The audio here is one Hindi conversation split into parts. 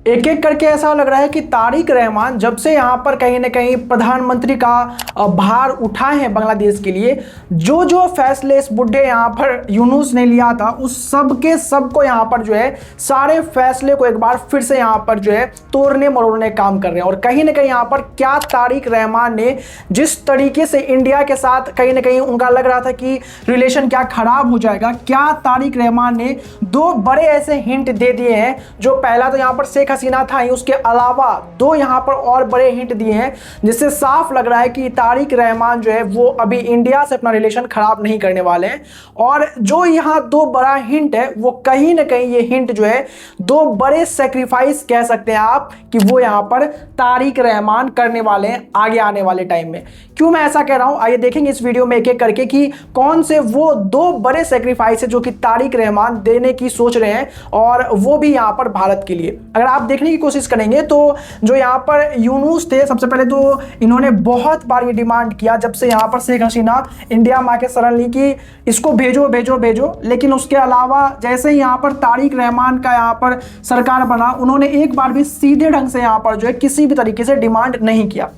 एक एक करके ऐसा लग रहा है कि तारिक रहमान जब से यहाँ पर कहीं ना कहीं प्रधानमंत्री का भार उठाए हैं बांग्लादेश के लिए, जो जो फैसले इस बुढ़े यहाँ पर यूनुस ने लिया था उस सब के सब को यहाँ पर जो है सारे फैसले को एक बार फिर से यहाँ पर जो है तोड़ने मरोड़ने काम कर रहे हैं। और कहीं ना कहीं यहाँ पर क्या तारिक रहमान ने जिस तरीके से इंडिया के साथ कहीं ना कहीं उनका लग रहा था कि रिलेशन क्या खराब हो जाएगा, क्या तारिक रहमान ने दो बड़े ऐसे हिंट दे दिए हैं। जो पहला तो यहाँ पर शेख हसीना था ही, उसके अलावा दो यहाँ पर और बड़े हिंट दिए हैं जिससे साफ लग रहा है कि तारिक रहमान जो है वो अभी इंडिया से अपना रिलेशन खराब नहीं करने वाले हैं। और जो यहाँ दो बड़ा हिंट है वो कहीं ना कहीं ये हिंट जो है दो बड़े सेक्रीफाइस कह सकते हैं आप कि वो यहाँ पर तारिक रहमान करने वाले हैं आगे आने वाले टाइम में। क्यों मैं ऐसा कह रहा हूं, आइए देखेंगे इस वीडियो में एक एक करके कि कौन से वो दो बड़े सेक्रीफाइस है जो कि तारिक रहमान देने की सोच रहे हैं, और वो भी यहाँ पर भारत के लिए। अगर आप देखने की कोशिश करेंगे तो जो यहाँ पर यूनुस थे, सबसे पहले तो इन्होंने बहुत बार ये डिमांड किया जब से यहाँ पर शेख हसीना इंडिया में आके शरण ली कि इसको भेजो भेजो भेजो, लेकिन उसके अलावा जैसे ही यहाँ पर तारिक रहमान का यहाँ पर सरकार बना, उन्होंने एक बार भी सीधे ढंग से यहाँ पर जो है किसी भी तरीके से डिमांड नहीं किया।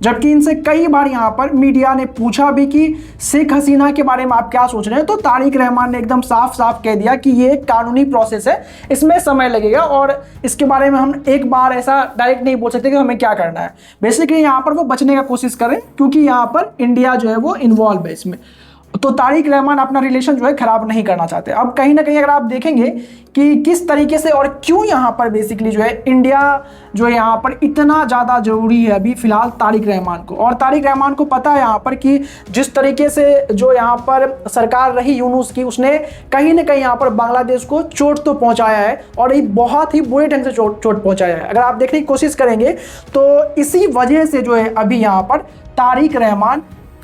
जबकि इनसे कई बार यहाँ पर मीडिया ने पूछा भी कि शेख हसीना के बारे में आप क्या सोच रहे हैं, तो तारिक रहमान ने एकदम साफ साफ कह दिया कि ये एक कानूनी प्रोसेस है, इसमें समय लगेगा और इसके बारे में हम एक बार ऐसा डायरेक्ट नहीं बोल सकते कि हमें क्या करना है। बेसिकली यहाँ पर वो बचने का कोशिश करें क्योंकि यहाँ पर इंडिया जो है वो इन्वॉल्व है इसमें, तो तारिक रहमान अपना रिलेशन जो है खराब नहीं करना चाहते। अब कहीं ना कहीं अगर आप देखेंगे कि किस तरीके से और क्यों यहाँ पर बेसिकली जो है इंडिया जो है यहाँ पर इतना ज़्यादा ज़रूरी है अभी फिलहाल तारिक रहमान को। और तारिक रहमान को पता है यहाँ पर कि जिस तरीके से जो यहाँ पर सरकार रही यूनुस की, उसने कहीं ना कहीं यहाँ पर बांग्लादेश को चोट तो पहुँचाया है और ये बहुत ही बुरे ढंग से चोट पहुँचाया है। अगर आप देखने की कोशिश करेंगे तो इसी वजह से जो है अभी यहाँ पर तारिक रहमान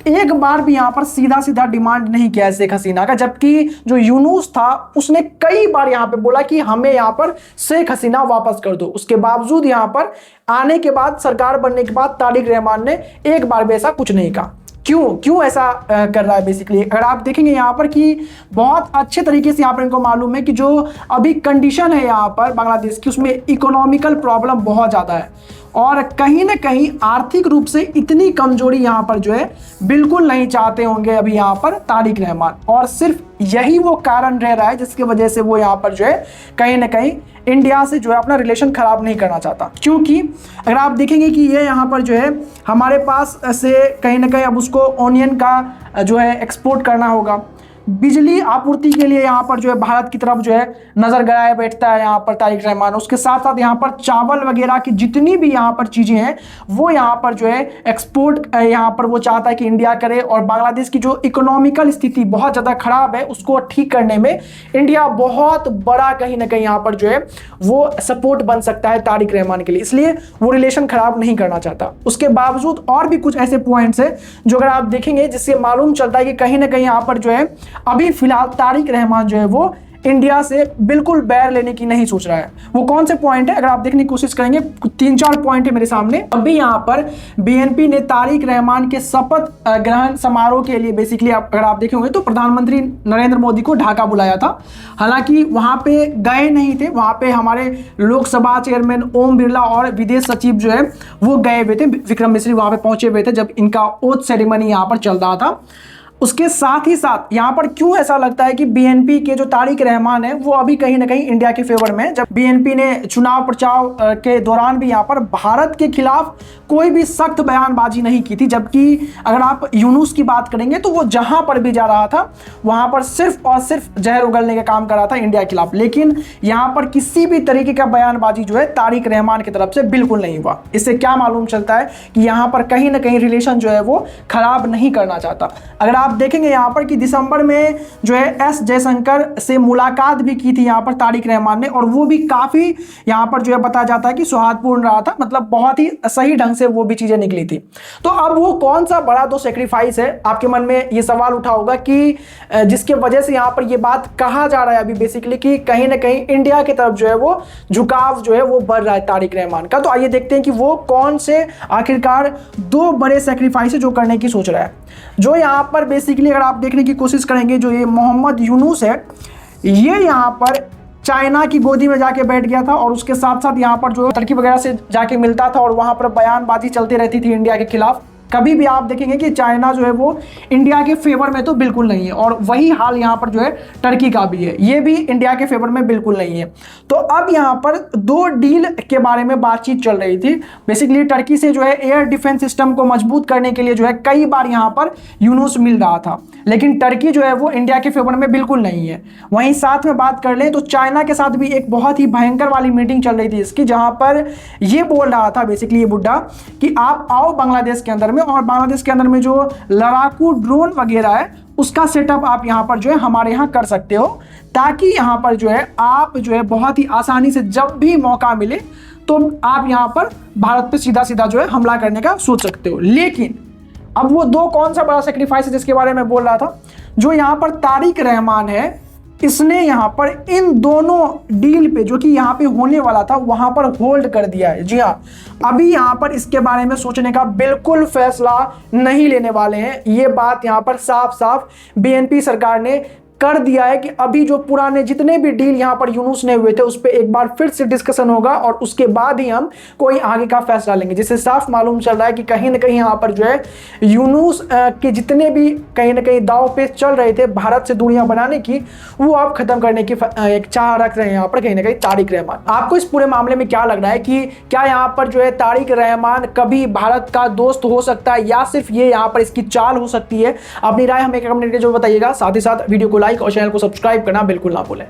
एक बार भी यहाँ पर सीधा सीधा डिमांड नहीं किया है शेख हसीना का, जबकि जो यूनुस था उसने कई बार यहाँ पे बोला कि हमें यहाँ पर शेख हसीना वापस कर दो। उसके बावजूद यहाँ पर आने के बाद, सरकार बनने के बाद तारिक रहमान ने एक बार भी ऐसा कुछ नहीं कहा। क्यों ऐसा कर रहा है बेसिकली, अगर आप देखेंगे यहाँ पर कि बहुत अच्छे तरीके से यहाँ पर इनको मालूम है कि जो अभी कंडीशन है यहाँ पर बांग्लादेश की, उसमें इकोनॉमिकल प्रॉब्लम बहुत ज़्यादा है और कहीं ना कहीं आर्थिक रूप से इतनी कमजोरी यहाँ पर जो है बिल्कुल नहीं चाहते होंगे अभी यहाँ पर तारिक रहमान। और सिर्फ यही वो कारण रह रहा है जिसकी वजह से वो यहाँ पर जो है कहीं ना कहीं इंडिया से जो है अपना रिलेशन खराब नहीं करना चाहता। क्योंकि अगर आप देखेंगे कि ये यहाँ पर जो है हमारे पास से कहीं ना कहीं अब उसको ओनियन का जो है एक्सपोर्ट करना होगा, बिजली आपूर्ति के लिए यहाँ पर जो है भारत की तरफ जो है नजर गड़ाए बैठता है यहाँ पर तारिक रहमान। उसके साथ साथ यहाँ पर चावल वगैरह की जितनी भी यहाँ पर चीजें हैं वो यहाँ पर जो है एक्सपोर्ट यहाँ पर वो चाहता है कि इंडिया करे। और बांग्लादेश की जो इकोनॉमिकल स्थिति बहुत ज्यादा खराब है उसको ठीक करने में इंडिया बहुत बड़ा कहीं ना कहीं यहाँ पर जो है वो सपोर्ट बन सकता है तारिक रहमान के लिए, इसलिए वो रिलेशन खराब नहीं करना चाहता। उसके बावजूद और भी कुछ ऐसे पॉइंट्स है जो अगर आप देखेंगे जिससे मालूम चलता है कि कहीं ना कहीं यहाँ पर जो है अभी फिलहाल तारिक रहमान जो है वो इंडिया से बिल्कुल बैर लेने की नहीं सोच रहा है। वो कौन से पॉइंट है, अगर आप देखने की कोशिश करेंगे 3-4 पॉइंट है मेरे सामने। अभी यहाँ पर बीएनपी ने तारिक रहमान के शपथ ग्रहण समारोह के लिए बेसिकली अगर आप देखेंगे तो प्रधानमंत्री नरेंद्र मोदी को ढाका बुलाया था। हालांकि वहां पे गए नहीं थे, वहां पे हमारे लोकसभा चेयरमैन ओम बिरला और विदेश सचिव जो है वो गए हुए थे, विक्रम मिश्री वहां पे पहुंचे हुए थे जब इनका ओथ सेरेमनी यहाँ पर चल रहा था। उसके साथ ही साथ यहाँ पर क्यों ऐसा लगता है कि बीएनपी के जो तारिक रहमान है वो अभी कहीं ना कहीं इंडिया के फेवर में, जब बीएनपी ने चुनाव प्रचार के दौरान भी यहाँ पर भारत के खिलाफ कोई भी सख्त बयानबाजी नहीं की थी। जबकि अगर आप यूनुस की बात करेंगे तो वो जहां पर भी जा रहा था वहां पर सिर्फ और सिर्फ जहर उगलने का काम कर रहा था इंडिया के खिलाफ, लेकिन यहाँ पर किसी भी तरीके का बयानबाजी जो है तारिक रहमान की तरफ से बिल्कुल नहीं हुआ। इससे क्या मालूम चलता है कि यहाँ पर कहीं ना कहीं रिलेशन जो है वो खराब नहीं करना चाहता। अगर आप देखेंगे यहाँ पर कि दिसंबर में जो है एस जयशंकर से मुलाकात भी की थी यहाँ पर तारिक रहमान ने, और वो भी काफी यहाँ पर जो है बताया जाता है कि सौहार्दपूर्ण रहा था, मतलब बहुत ही सही ढंग से वो भी चीजें निकली थी। तो अब वो कौन सा बड़ा दो सेक्रीफाइस है, आपके मन में ये सवाल उठा होगा कि जिसके वजह से यहाँ पर ये बात कहा जा रहा है अभी बेसिकली कि कहीं ना कहीं इंडिया की तरफ जो है वो झुकाव जो है वो बढ़ रहा है तारिक रहमान का। तो आइए देखते हैं कि वो कौन से आखिरकार दो बड़े सेक्रीफाइस जो करने की सोच रहा है। जो यहाँ पर बेसिकली अगर आप देखने की कोशिश करेंगे, जो ये मोहम्मद यूनुस है, ये यहाँ पर चाइना की गोदी में जाके बैठ गया था और उसके साथ साथ यहाँ पर जो टर्की वगैरह से जाके मिलता था और वहाँ पर बयानबाजी चलती रहती थी इंडिया के खिलाफ। कभी भी आप देखेंगे कि चाइना जो है वो इंडिया के फेवर में तो बिल्कुल नहीं है, और वही हाल यहाँ पर जो है टर्की का भी है, ये भी इंडिया के फेवर में बिल्कुल नहीं है। तो अब यहाँ पर दो डील के बारे में बातचीत चल रही थी। बेसिकली टर्की से जो है एयर डिफेंस सिस्टम को मजबूत करने के लिए जो है कई बार यहाँ पर यूनुस मिल रहा था, लेकिन टर्की जो है वो इंडिया के फेवर में बिल्कुल नहीं है। वहीं साथ में बात कर लें तो चाइना के साथ भी एक बहुत ही भयंकर वाली मीटिंग चल रही थी इसकी, जहां पर ये बोल रहा था बेसिकली ये बुड्ढा कि आप आओ बांग्लादेश के अंदर में, और बांग्लादेश के अंदर में जो लड़ाकू ड्रोन वगैरह है उसका सेटअप आप यहां पर जो है हमारे यहां कर सकते हो, ताकि यहां पर जो है आप जो है बहुत ही आसानी से जब भी मौका मिले तो आप यहां पर भारत पे सीधा सीधा जो है हमला करने का सोच सकते हो। लेकिन अब वो दो कौन सा बड़ा सेक्रीफाइस है जिसके बारे में बोल रहा था, जो यहाँ पर तारिक रहमान है, इसने यहाँ पर इन दोनों डील पे जो कि यहाँ पे होने वाला था वहां पर होल्ड कर दिया है। जी हाँ, अभी यहाँ पर इसके बारे में सोचने का बिल्कुल फैसला नहीं लेने वाले हैं। ये बात यहाँ पर साफ साफ बीएनपी सरकार ने कर दिया है कि अभी जो पुराने जितने भी डील यहाँ पर यूनुस ने हुए थे उस पर एक बार फिर से डिस्कशन होगा और उसके बाद ही हम कोई आगे का फैसला लेंगे। जिससे साफ मालूम चल रहा है कि कहीं ना कहीं यहाँ पर जो है यूनुस के जितने भी कहीं ना कहीं दाव पेच चल रहे थे भारत से दूरियां बनाने की, वो आप खत्म करने की एक चाह रख रहे हैं यहाँ पर कहीं ना कहीं तारिक रहमान। आपको इस पूरे मामले में क्या लग रहा है कि क्या यहाँ पर जो है तारिक रहमान कभी भारत का दोस्त हो सकता है या सिर्फ ये यहाँ पर इसकी चाल हो सकती है? अपनी राय हमें कमेंट करके जो बताइएगा। साथ ही साथ वीडियो को लाइक और चैनल को सब्सक्राइब करना बिल्कुल ना भूलें।